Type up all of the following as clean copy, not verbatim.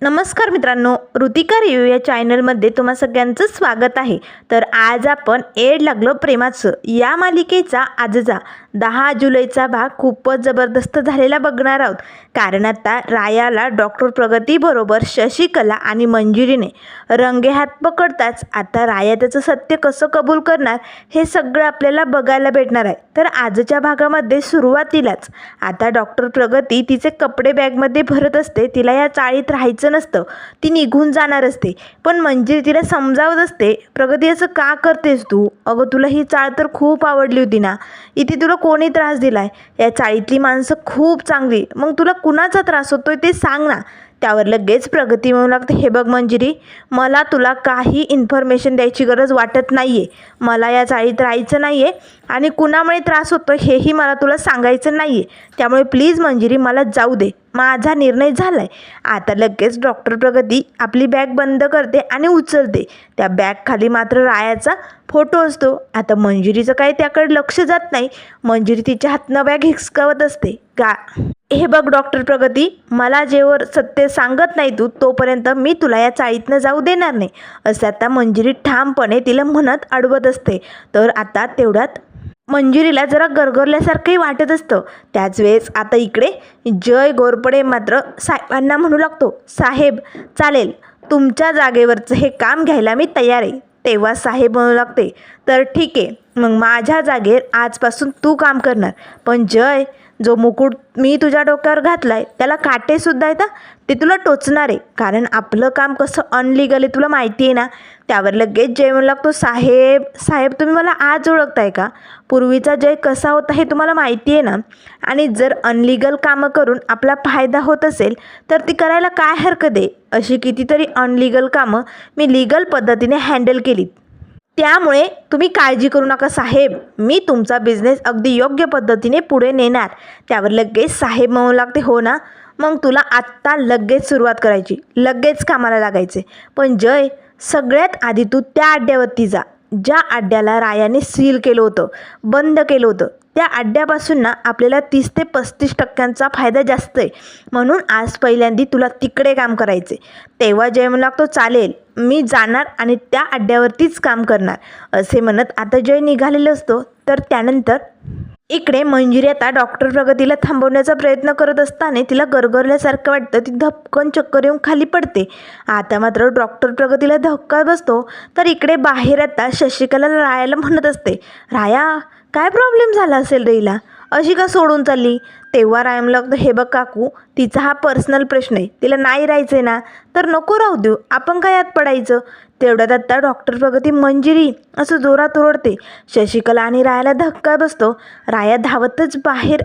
नमस्कार मित्रांनो, ऋतिका रिव्ह्यू या चॅनलमध्ये तुम्हा सगळ्यांचं स्वागत आहे। तर आज आपण एड लागलं प्रेमाचं या मालिकेचा आजचा 10 जुलैचा भाग खूपच जबरदस्त झालेला बघणार आहोत। कारण आता रायाला डॉक्टर प्रगती बरोबर शशिकला आणि मंजिरीने रंगेहात पकडताच आता राया त्याचं सत्य कसं कबूल करणार हे सगळं आपल्याला बघायला भेटणार आहे। तर आजच्या भागामध्ये सुरुवातीलाच आता डॉक्टर प्रगती तिचे कपडे बॅगमध्ये भरत असते। तिला या चाळीत राहायचं नसतं, ती निघून जाणार असते। पण मंजिरी तिला समजावत असते, प्रगती असं का करतेस तू? अगं तुला ही चाळ तर खूप आवडली होती ना, इथे तुला कोणी त्रास दिलाय? या चाळीतली माणसं खूप चांगली, मग तुला कुणाचा त्रास होतोय ते सांग ना। त्यावर लगेच प्रगती म्हणू लागते, हे बघ मंजिरी, मला तुला काही इन्फॉर्मेशन द्यायची गरज वाटत नाहीये। मला या चाळीत राहायचं नाहीये आणि कुणामुळे त्रास होतोय हेही मला तुला सांगायचं नाहीये। त्यामुळे प्लीज मंजिरी मला जाऊ दे, माझा निर्णय झालाय। आता लगेच डॉक्टर प्रगती आपली बॅग बंद करते आणि उचलते। त्या बॅग खाली मात्र रायाचा फोटो असतो। आता मंजिरीचं काही त्याकडे लक्ष जात नाही। मंजिरी तिच्या हातनं बॅग हिसकावत असते। हे बघ डॉक्टर प्रगती, मला जेवर सत्य सांगत नाही तू तोपर्यंत मी तुला या चाळीतनं जाऊ देणार नाही, असं आता मंजिरी ठामपणे तिला म्हणत अडवत असते। तर आता तेवढ्यात मंजिरीला जरा गरगरल्यासारखंही वाटत असतं। त्याच वेळेस आता इकडे जय घोरपडे मात्र साहेबांना म्हणू लागतो, साहेब चालेल, तुमच्या जागेवरचं हे काम घ्यायला मी तयार आहे। तेव्हा साहेब म्हणू लागते, तर ठीक आहे, मग माझ्या जागेवर आजपासून तू काम करणार। पण जय, जो मुकुट मी तुझ्या डोक्यावर घातलाय त्याला काटेसुद्धा येतात, ते तुला टोचणार आहे, कारण आपलं काम कसं अनलिगल आहे तुला माहिती आहे ना। त्यावर लगेच जय म्हणू लागतो, साहेब साहेब तुम्ही मला आज ओळखताय का? पूर्वीचा जय कसा होता हे तुम्हाला माहिती आहे ना। आणि जर अनलिगल कामं करून आपला फायदा होत असेल तर ती करायला काय हरकत आहे? अशी कितीतरी अनलिगल कामं मी लिगल पद्धतीने हँडल केलीत। त्यामुळे तुम्ही काळजी करू नका साहेब, मी तुमचा बिझनेस अगदी योग्य पद्धतीने पुढे नेणार। त्यावर लगेच साहेब म्हणू लागते, हो ना, मग तुला आत्ता लगेच सुरुवात करायची, लगेच कामाला लागायचे। पण जय, सगळ्यात आधी तू त्या अड्ड्यावरती जा ज्या अड्ड्याला रायाने सील केलं होतं, बंद केलं होतं। त्या अड्ड्यापासून ना आपल्याला 30 ते 35% फायदा जास्त आहे, म्हणून आज पहिल्यांदा तुला तिकडे काम करायचे। तेव्हा जय म्हणू लागतो, चालेल, मी जाणार आणि त्या अड्ड्यावरतीच काम करणार, असे म्हणत आता जय निघालेला असतो। तर त्यानंतर इकडे मंजिरी आता डॉक्टर प्रगतीला थांबवण्याचा प्रयत्न करत असताना तिला गरगरल्यासारखं वाटतं, ती धपकन चक्कर येऊन खाली पडते। आता मात्र डॉक्टर प्रगतीला धक्का बसतो। तर इकडे बाहेर आता शशिकला रायाला म्हणत असते, राया काय प्रॉब्लेम झाला असेल रे हिला, अशी का सोडून चालली? तेव्हा राया लागतं, हे बघ काकू, तिचा हा पर्सनल प्रश्न आहे, तिला नाही राहायचं ना तर नको राहू देऊ, आपण काय यात पडायचं? तेवढ्यात आता डॉक्टर प्रगती मंजिरी असं जोरात ओरडते। शशिकला आणि रायाला धक्का बसतो। राया धावतच बाहेर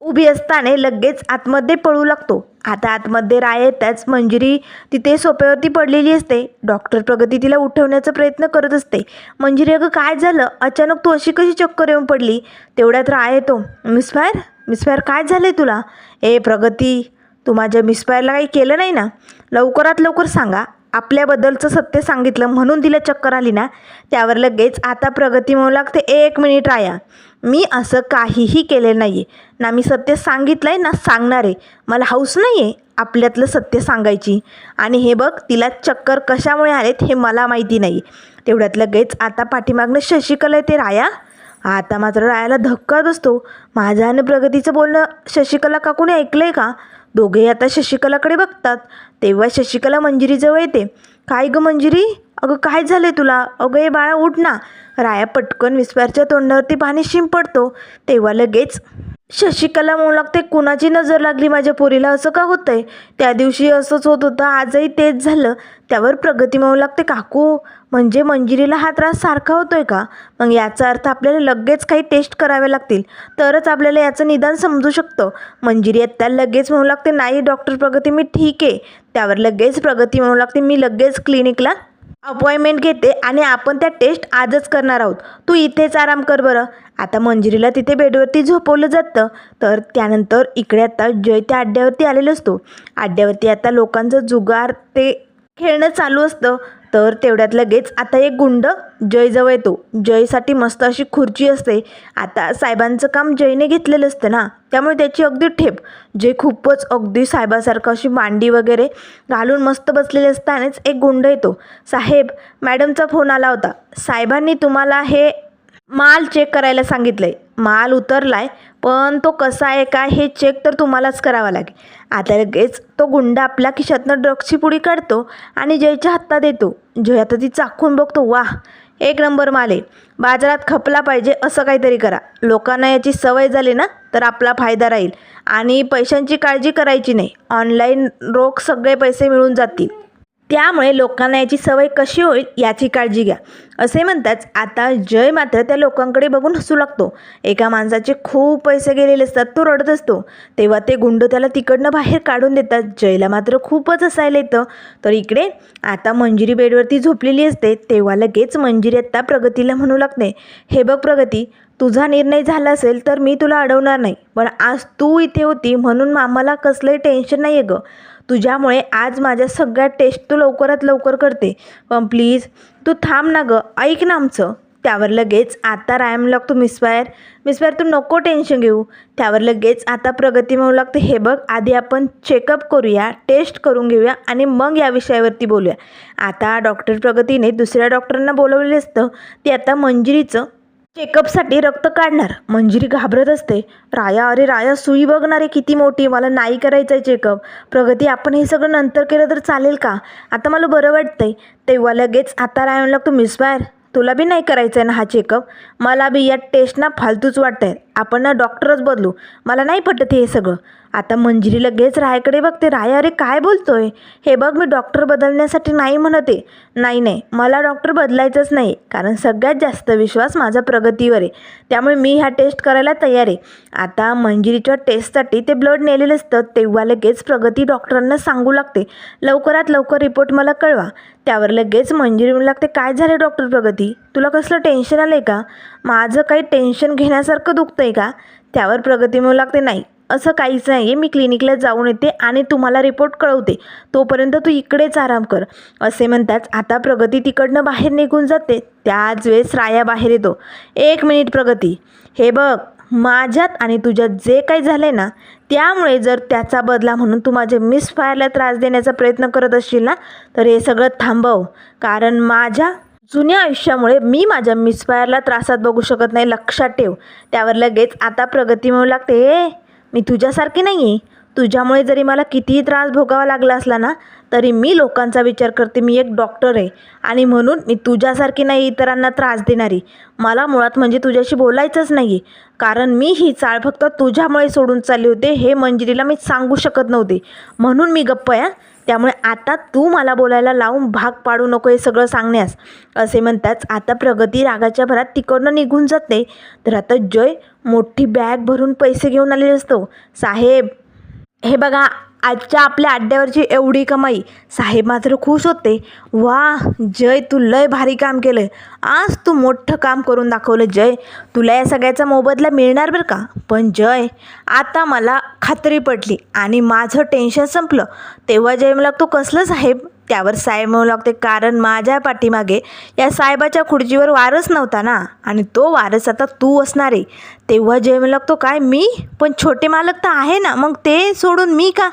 उभी असताना लगेच आतमध्ये पळू लागतो। आता आतमध्ये राया येताच मंजिरी तिथे सोफ्यावरती पडलेली असते। डॉक्टर प्रगती तिला उठवण्याचा प्रयत्न करत असते। मंजिरी, अगं काय झालं, अचानक तू अशी कशी चक्कर येऊन पडली? तेवढ्यात राया येतो, मिसफायर मिसफायर काय झालंय तुला? ए प्रगती, तू माझ्या मिसफायरला काही केलं नाही ना? लवकरात लवकर सांगा, आपल्याबद्दलचं सत्य सांगितलं म्हणून तिला चक्कर आली ना? त्यावर लगेच आता प्रगती म्हणू लागते, 1 मिनिट राया, मी असं काहीही केलेलं नाही आहे ना, मी सत्य सांगितलं आहे ना सांगणार आहे, मला हौस नाही आहे आपल्यातलं सत्य सांगायची। आणि हे बघ, तिला चक्कर कशामुळे आलेत हे मला माहिती नाही। तेवढ्यात लगेच आता पाठीमागनं शशिकला येते, राया, आता मात्र रायाला धक्का बसतो। माझं आणि प्रगतीचं बोलणं शशिकला काकूने ऐकलंय का? दोघेही आता शशिकलाकडे बघतात। तेव्हा शशिकला मंजिरीजवळ येते, काय गं मंजिरी, अगं काय झालंय तुला? अगं ये बाळा उठ ना। राया पटकन विस्पारच्या तोंडावरती पाणी शिंपडतो। तेव्हा लगेच शशिकला म्हणू लागते, कुणाची नजर लागली माझ्या पोरीला, असं का होतंय? त्या दिवशी असंच होत होतं, आजही तेच झालं। त्यावर प्रगती म्हणू लागते, काकू म्हणजे मंजिरीला हा त्रास सारखा होतोय का? मग याचा अर्थ आपल्याला लगेच काही टेस्ट कराव्या लागतील, तरच आपल्याला याचं निदान समजू शकतं। मंजिरी आत्ता लगेच म्हणू लागते, नाही डॉक्टर प्रगती, मी ठीक आहे। त्यावर लगेच प्रगती म्हणू लागते, मी लगेच क्लिनिकला अपॉइंटमेंट घेते आणि आपण त्या टेस्ट आजच करणार आहोत, तू इथेच आराम कर बरं। आता मंजिरीला तिथे बेडवरती झोपवलं जातं। तर त्यानंतर इकडे आता जय त्या अड्ड्यावरती आलेला असतो। अड्ड्यावरती आता लोकांचं जुगार ते खेळणं चालू असतं। तर तेवढ्यात लगेच आता एक गुंड जयजवळ येतो. जयसाठी मस्त अशी खुर्ची असते. आता साहेबांचं काम जयने घेतलेलं असतं ना, त्यामुळे त्याची अगदी ठेप. जय खूपच अगदी साहेबासारखं अशी मांडी वगैरे घालून मस्त बसलेले असतानाच एक गुंड येतो. साहेब, मॅडमचा फोन आला होता. साहेबांनी तुम्हाला हे माल चेक करायला सांगितलंय. माल उतरलाय, पण तो कसा आहे काय हे चेक तर तुम्हालाच करावा लागेल. आता लगेच तो गुंड आपल्या खिशातनं ड्रग्सची पुडी काढतो आणि जयच्या हातात देतो. जय आता ती चाखून बघतो. वाह, एक नंबर माल आहे. बाजारात खपला पाहिजे असं काहीतरी करा. लोकांना याची सवय झाली ना तर आपला फायदा राहील. आणि पैशांची काळजी करायची नाही. ऑनलाईन रोख सगळे पैसे मिळून जातील. त्यामुळे लोकांना याची सवय कशी होईल याची काळजी घ्या. असे म्हणताच आता जय मात्र त्या लोकांकडे बघून हसू लागतो. एका माणसाचे खूप पैसे गेलेले असतात. तो रडत असतो. तेव्हा ते गुंड त्याला तिकडनं बाहेर काढून देतात. जयला मात्र खूपच हसायला येतं. तर इकडे आता मंजिरी बेडवरती झोपलेली असते. तेव्हा लगेच मंजिरी आता प्रगतीला म्हणू लागते, हे बघ प्रगती, तुझा निर्णय झाला असेल तर मी तुला अडवणार नाही. पण आज तू इथे होती म्हणून आम्हाला कसलंही टेन्शन नाही आहे गं. तुझ्यामुळे आज माझ्या सगळ्या टेस्ट तू लवकरात लवकर करते. पण प्लीज तू थांब ना गं, ऐक ना आमचं. त्यावर लगेच आता रायम लागतो, मिसफायर तू नको टेन्शन घेऊ. त्यावर लगेच आता प्रगती म्हणू लागते, हे बघ, आधी आपण चेकअप करूया, टेस्ट करून घेऊया आणि मग या विषयावरती बोलूया. आता डॉक्टर प्रगतीने दुसऱ्या डॉक्टरांना बोलवलेलं असतं. ते आता मंजिरीचं चेकअपसाठी रक्त काढणार. मंजिरी घाबरत असते. राया, अरे राया, सुई बघणार आहे किती मोठी, मला नाही करायचं आहे चेकअप. प्रगती, आपण हे सगळं नंतर केलं तर चालेल का? आता मला बरं वाटतंय. तेव्हा लगेच आता राया लागतो, मिसफायर तुला बी नाही करायचं आहे ना हा चेकअप? मला बी या टेस्ट ना फालतूच वाटत आहे. आपण ना डॉक्टरच बदलू. मला नाही पटत हे सगळं. आता मंजिरी लगेच रायाकडे बघते. राया, अरे काय बोलतोय? हे बघ, मी डॉक्टर बदलण्यासाठी नाही म्हणते. नाही, मला डॉक्टर बदलायचंच नाही, कारण सगळ्यात जास्त विश्वास माझा प्रगतीवर आहे. त्यामुळे मी ह्या टेस्ट करायला तयार आहे. आता मंजिरीच्या टेस्टसाठी ते ब्लड नेलेलं असतं. तेव्हा लगेच प्रगती डॉक्टरांना सांगू लागते, लवकरात लवकर रिपोर्ट मला कळवा. त्यावर लगेच मंजिरी म्हणू लागते, काय झालं डॉक्टर प्रगती, तुला कसलं टेन्शन आलं आहे का? माझं काही टेन्शन घेण्यासारखं दुखतं आहे का? त्यावर प्रगती म्हणू लागते, नाही असं काहीच नाही आहे. मी क्लिनिकला जाऊन येते आणि तुम्हाला रिपोर्ट कळवते. तोपर्यंत तू इकडेच आराम कर. असे म्हणताच आता प्रगती तिकडनं बाहेर निघून जाते. त्याच वेळेस राया बाहेर येतो. एक मिनिट प्रगती, हे बघ, माझ्यात आणि तुझ्यात जे काही झालं आहे ना, त्यामुळे जर त्याचा बदला म्हणून तू माझ्या मिसफायरला त्रास देण्याचा प्रयत्न करत असशील ना, तर हे सगळं थांबव. कारण माझ्या जुन्या आयुष्यामुळे मी माझ्या मिसफायरला त्रासात बघू शकत नाही, लक्षात ठेव. त्यावर लगेच आता प्रगती म्हणू लागते, मी तुझ्यासारखी नाही आहे. तुझ्यामुळे जरी मला कितीही त्रास भोगावा लागला असला ना, तरी मी लोकांचा विचार करते. मी एक डॉक्टर आहे आणि म्हणून मी तुझ्यासारखी नाही इतरांना त्रास देणारी. मला मुळात म्हणजे तुझ्याशी बोलायचंच नाही आहे, कारण मी ही चाळ फक्त तुझ्यामुळे सोडून चालली होते. हे मंजिरीला मी सांगू शकत नव्हते, म्हणून मी गप्प आहे. त्यामुळे आता तू मला बोलायला लावून भाग पाडू नको हे सगळं सांगण्यास. असे म्हणताच आता प्रगती रागाच्या भरात तिकडनं निघून जाते. तर आता जय मोठी बॅग भरून पैसे घेऊन आलेले असतो. साहेब, हे बघा, आजच्या आपल्या अड्ड्यावरची एवढी कमाई. साहेब मात्र खुश होते. वा जय, तू लय भारी काम केलं. आज तू मोठं काम करून दाखवलं जय. तुला या सगळ्याचा मोबदला मिळणार बरं का. पण जय, आता मला खात्री पटली आणि माझं टेन्शन संपलं. तेव्हा जय मला लागतो, कसलं साहेब? त्यावर साहेब म्हणू लागते, कारण माझ्या पाठीमागे या साहेबाच्या खुर्चीवर वारस नव्हता ना, आणि तो वारस आता तू असणार आहे. तेव्हा जय म्हणू लागतो, काय मी? पण छोटे मालक तर आहे ना, मग ते सोडून मी का?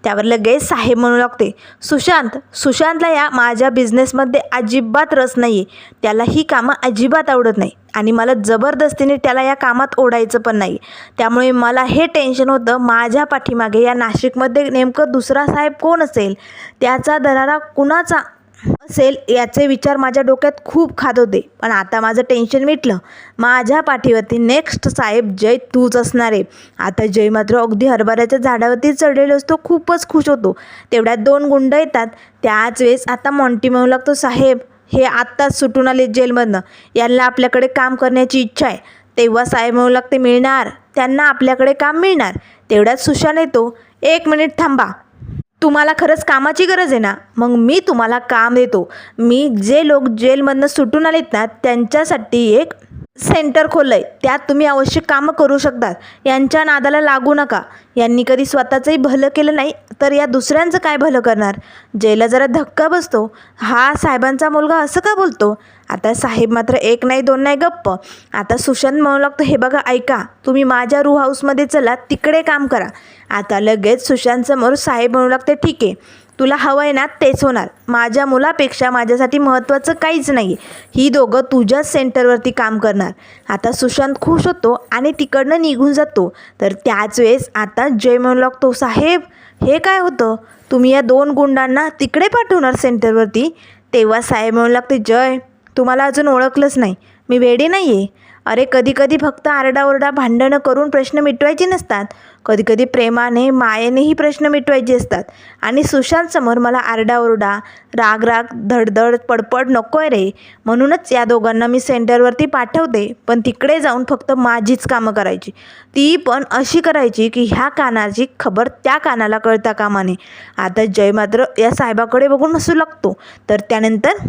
त्यावर लगेच साहेब म्हणू लागते, सुशांतला या माझ्या बिझनेसमध्ये अजिबात रस नाही आहे. त्याला ही कामं अजिबात आवडत नाही आणि मला जबरदस्तीने त्याला या कामात ओढायचं पण नाही. त्यामुळे मला हे टेन्शन होतं, माझ्या पाठीमागे या नाशिकमध्ये नेमकं दुसरा साहेब कोण असेल, त्याचा दरारा कुणाचा असेल याचे विचार माझ्या डोक्यात खूप खात होते. पण आता माझं टेन्शन मिटलं. माझ्या पाठीवरती नेक्स्ट साहेब जय तूच असणार आहे. आता जय मात्र अगदी हरभऱ्याच्या झाडावरती चढलेलो असतो. खूपच खुश होतो. तेवढ्यात दोन गुंड येतात. त्याच वेळेस आता मॉन्टी म्हणू लागतो, साहेब, हे आत्ताच सुटून आले जेलमधनं, यांना आपल्याकडे काम करण्याची इच्छा आहे. तेव्हा साहेब म्हणू लागते, मिळणार, त्यांना आपल्याकडे काम मिळणार. तेवढ्यात सुशांत येतो. एक मिनिट थांबा, तुम्हाला खरंच कामाची गरज आहे ना, मग मी तुम्हाला काम देतो. मी जे लोक जेलमधनं सुटून आलेत ना, त्यांच्यासाठी एक सेंटर खोललं आहे, त्यात तुम्ही आवश्यक कामं करू शकतात. यांच्या नादाला लागू नका. यांनी कधी स्वतःचंही भलं केलं नाही तर या दुसऱ्यांचं काय भलं करणार. जयला जरा धक्का बसतो. हा साहेबांचा मुलगा असं का बोलतो. आता साहेब मात्र एक नाही दोन नाही गप्प. आता सुशांत म्हणू लागतो, हे बघा ऐका, तुम्ही माझ्या रू हाऊसमध्ये चला, तिकडे काम करा. आता लगेच सुशांतसमोर साहेब म्हणू लागते, ठीक आहे, तुला हवं आहे ना तेच होणार. माझ्या मुलापेक्षा माझ्यासाठी महत्त्वाचं काहीच नाही. ही दोघं तुझ्याच सेंटरवरती काम करणार. आता सुशांत खुश होतो आणि तिकडनं निघून जातो. तर त्याच वेळेस आता जय म्हणू लागतो, साहेब हे काय होतं, तुम्ही या 2 गुंडांना तिकडे पाठवणार सेंटरवरती. तेव्हा साहेब म्हणू लागते, जय तुम्हाला अजून ओळखलंच नाही, मी वेडी नाही आहे. अरे कधीकधी फक्त आरडाओरडा भांडणं करून प्रश्न मिटवायचे नसतात. कधीकधी प्रेमाने मायेनेही प्रश्न मिटवायचे असतात. आणि सुशांतसमोर मला आरडाओरडा राग धडधड पडपड नको आहे रे. म्हणूनच या दोघांना मी सेंटरवरती पाठवते. पण तिकडे जाऊन फक्त माझीच कामं करायची. ती पण अशी करायची की ह्या कानाची खबर त्या कानाला कळता कामा नये. आता जय मात्र या साहेबाकडे बघून हसू लागतो. तर त्यानंतर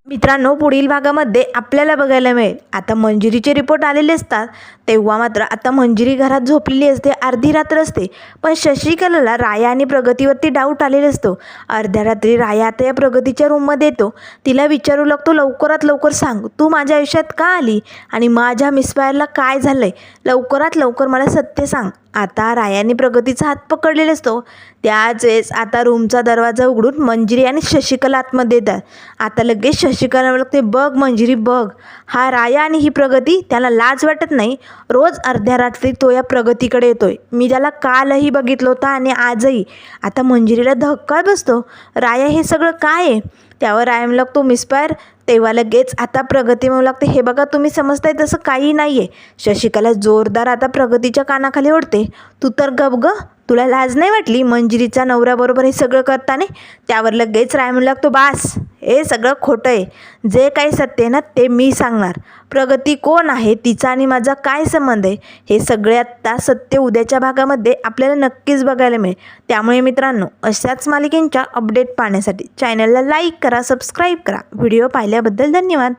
मित्रांनो पुढील भागामध्ये आपल्याला बघायला मिळेल, आता मंजिरीचे रिपोर्ट आलेले असतात. तेव्हा मात्र आता मंजिरी घरात झोपलेली असते, अर्धी रात्र असते. पण शशिकलाला राया आणि प्रगतीवरती डाऊट आलेला असतो. अर्ध्या रात्री राया आता या प्रगतीच्या रूममध्ये येतो. तिला विचारू लागतो, लवकरात लवकर सांग, तू माझ्या आयुष्यात का आली आणि माझ्या मिसफायरला काय झालं आहे, लवकरात लवकर मला सत्य सांग. आता रायाने प्रगतीचा हात पकडलेला असतो. त्याच वेळेस आता रूमचा दरवाजा उघडून मंजिरी आणि शशिकला आतमध्ये येतात. आता लगेच शशिकला लागते, बघ मंजिरी बघ, हा राया आणि ही प्रगती, त्याला लाज वाटत नाही. रोज अर्ध्या रात्री तो या प्रगतीकडे येतोय. मी त्याला कालही बघितलं होतं आणि आजही. आता मंजिरीला धक्का बसतो, राया हे सगळं काय आहे. त्यावर राया म्हणू लागतो, मिसफायर. तेव्हा लगेच आता प्रगती म्हणू लागते, हे बघा तुम्ही समजताय तसं काही नाही आहे. शशिकला जोरदार आता प्रगतीच्या कानाखाली ओढते, तू तर गप ग, तुला लाज नाही वाटली मंजिरीच्या नवऱ्याबरोबर हे सगळं करताना. त्यावर लगेच राय म्हणू लागतो, बास, हे सगळं खोटं आहे. जे काही सत्य आहे ना ते मी सांगणार. प्रगती कोण आहे, तिचा आणि माझा काय संबंध आहे, हे सगळे आत्ता सत्य उद्याच्या भागामध्ये आपल्याला नक्कीच बघायला मिळेल. त्यामुळे मित्रांनो अशाच मालिकेंच्या अपडेट पाहण्यासाठी चॅनलला लाईक करा, सबस्क्राईब करा. व्हिडिओ पाहिल्याबद्दल धन्यवाद.